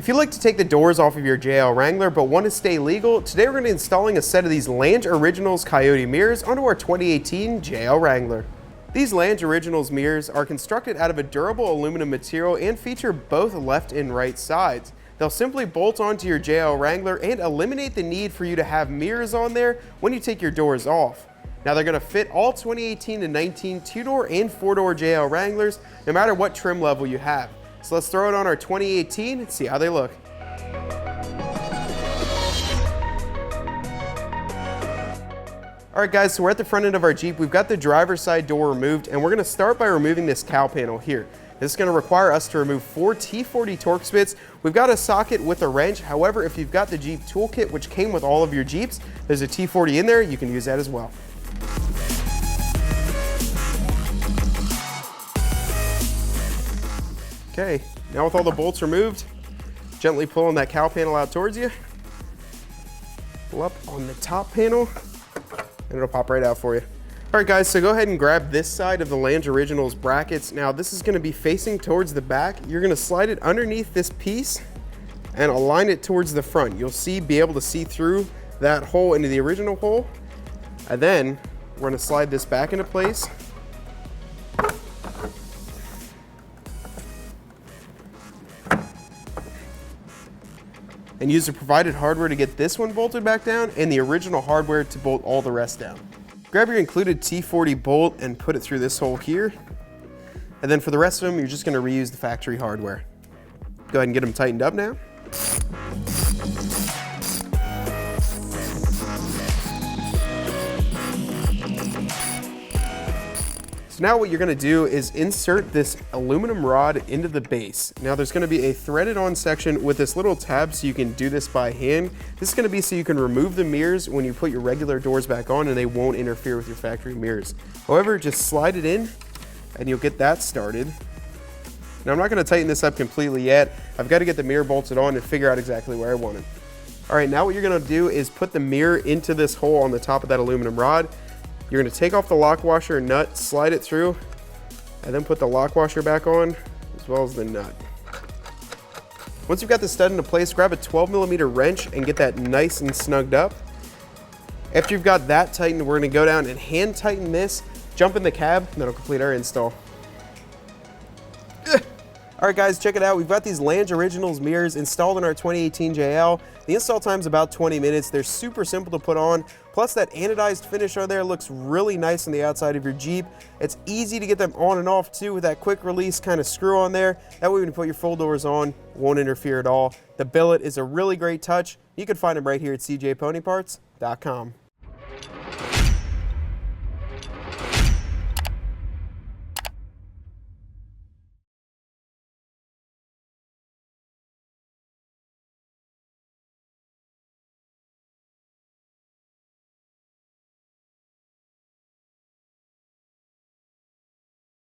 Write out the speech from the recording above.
If you'd like to take the doors off of your JL Wrangler but want to stay legal, today we're going to be installing a set of these Lange Originals Coyote mirrors onto our 2018 JL Wrangler. These Lange Originals mirrors are constructed out of a durable aluminum material and feature both left and right sides. They'll simply bolt onto your JL Wrangler and eliminate the need for you to have mirrors on there when you take your doors off. Now they're going to fit all 2018 to 19 two-door and four-door JL Wranglers no matter what trim level you have. So let's throw it on our 2018 and see how they look. Alright guys, so we're at the front end of our Jeep. We've got the driver's side door removed, and we're going to start by removing this cowl panel here. This is going to require us to remove 4 T40 Torx bits. We've got a socket with a wrench. However, if you've got the Jeep toolkit, which came with all of your Jeeps, there's a T40 in there. You can use that as well. Okay, now with all the bolts removed, gently pulling that cowl panel out towards you. Pull up on the top panel, and it'll pop right out for you. All right guys, so go ahead and grab this side of the Lange Originals brackets. Now this is gonna be facing towards the back. You're gonna slide it underneath this piece and align it towards the front. You'll be able to see through that hole into the original hole. And then we're gonna slide this back into place. And use the provided hardware to get this one bolted back down and the original hardware to bolt all the rest down. Grab your included T40 bolt and put it through this hole here. And then for the rest of them, you're just going to reuse the factory hardware. Go ahead and get them tightened up now. So now what you're going to do is insert this aluminum rod into the base. Now there's going to be a threaded on section with this little tab so you can do this by hand. This is going to be so you can remove the mirrors when you put your regular doors back on and they won't interfere with your factory mirrors. However, just slide it in and you'll get that started. Now I'm not going to tighten this up completely yet. I've got to get the mirror bolted on and figure out exactly where I want it. All right, now what you're going to do is put the mirror into this hole on the top of that aluminum rod. You're going to take off the lock washer nut, slide it through, and then put the lock washer back on, as well as the nut. Once you've got the stud into place, grab a 12mm wrench and get that nice and snugged up. After you've got that tightened, we're going to go down and hand tighten this, jump in the cab, and that'll complete our install. All right guys, check it out. We've got these Lange Originals mirrors installed in our 2018 JL. The install time is about 20 minutes. They're super simple to put on. Plus that anodized finish on there looks really nice on the outside of your Jeep. It's easy to get them on and off too with that quick release kind of screw on there. That way when you put your full doors on, it won't interfere at all. The billet is a really great touch. You can find them right here at cjponyparts.com.